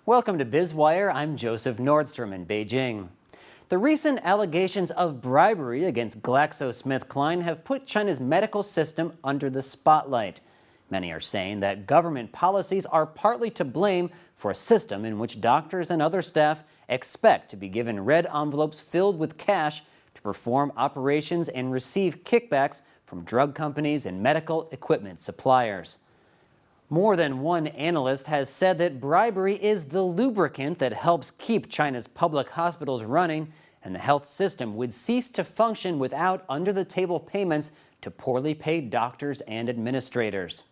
Welcome to Biz Wire. I'm Joseph Nordstrom in Beijing. The recent allegations of bribery against GlaxoSmithKline have put China's medical system under the spotlight. Many are saying that government policies are partly to blame for a system in which doctors and other staff expect to be given red envelopes filled with cash to perform operations and receive kickbacks from drug companies and medical equipment suppliers. More than one analyst has said that bribery is the lubricant that helps keep China's public hospitals running, and the health system would cease to function without under-the-table payments to poorly paid doctors and administrators.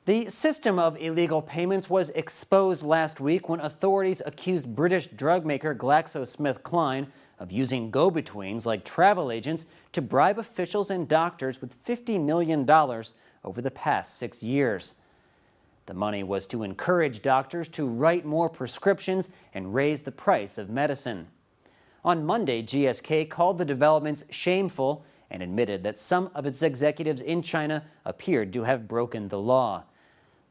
The system of illegal payments was exposed last week when authorities accused British drug maker GlaxoSmithKline of using go-betweens like travel agents to bribe officials and doctors with $50 million over the past 6 years. The money was to encourage doctors to write more prescriptions and raise the price of medicine. On Monday, GSK called the developments shameful and admitted that some of its executives in China appeared to have broken the law.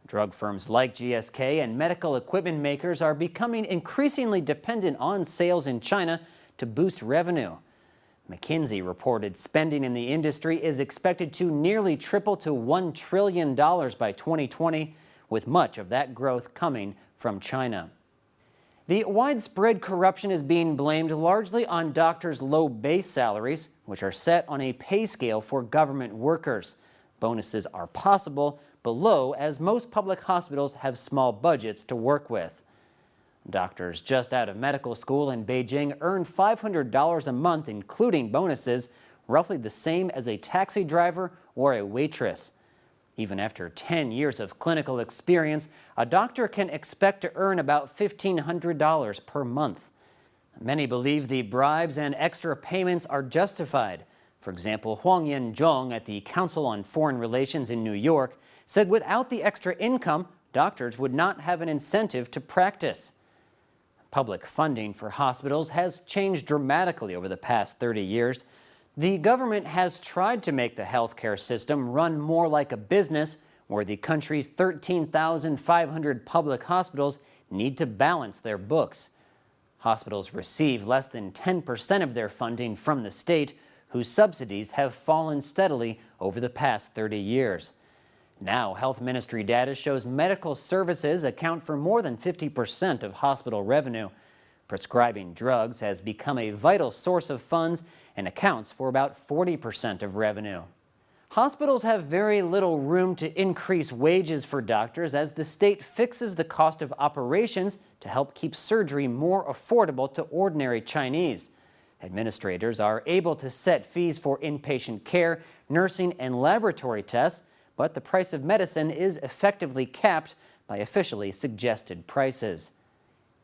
Drug firms like GSK and medical equipment makers are becoming increasingly dependent on sales in China to boost revenue. McKinsey reported spending in the industry is expected to nearly triple to $1 trillion by 2020, with much of that growth coming from China. The widespread corruption is being blamed largely on doctors' low base salaries, which are set on a pay scale for government workers. Bonuses are possible, but low as most public hospitals have small budgets to work with. Doctors just out of medical school in Beijing earn $500 a month, including bonuses, roughly the same as a taxi driver or a waitress. Even after 10 years of clinical experience, a doctor can expect to earn about $1,500 per month. Many believe the bribes and extra payments are justified. For example, Huang Yanzhong at the Council on Foreign Relations in New York said without the extra income, doctors would not have an incentive to practice. Public funding for hospitals has changed dramatically over the past 30 years. The government has tried to make the healthcare system run more like a business, where the country's 13,500 public hospitals need to balance their books. Hospitals receive less than 10% of their funding from the state, whose subsidies have fallen steadily over the past 30 years. Now, Health Ministry data shows medical services account for more than 50% of hospital revenue. Prescribing drugs has become a vital source of funds and accounts for about 40% of revenue. Hospitals have very little room to increase wages for doctors as the state fixes the cost of operations to help keep surgery more affordable to ordinary Chinese. Administrators are able to set fees for inpatient care, nursing, and laboratory tests, but the price of medicine is effectively capped by officially suggested prices.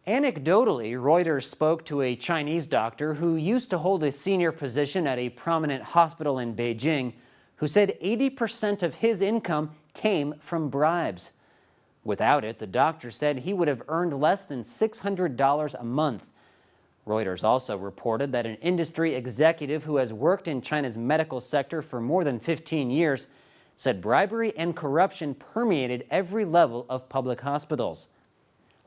Anecdotally, Reuters spoke to a Chinese doctor who used to hold a senior position at a prominent hospital in Beijing, who said 80% of his income came from bribes. Without it, the doctor said he would have earned less than $600 a month. Reuters also reported that an industry executive who has worked in China's medical sector for more than 15 years said bribery and corruption permeated every level of public hospitals.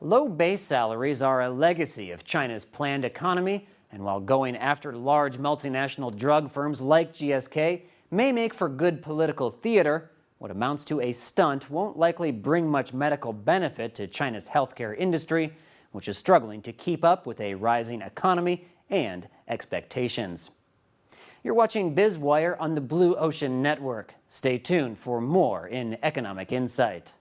Low base salaries are a legacy of China's planned economy, and while going after large multinational drug firms like GSK may make for good political theater, what amounts to a stunt won't likely bring much medical benefit to China's healthcare industry, which is struggling to keep up with a rising economy and expectations. You're watching Biz Wire on the Blue Ocean Network. Stay tuned for more in Economic Insight.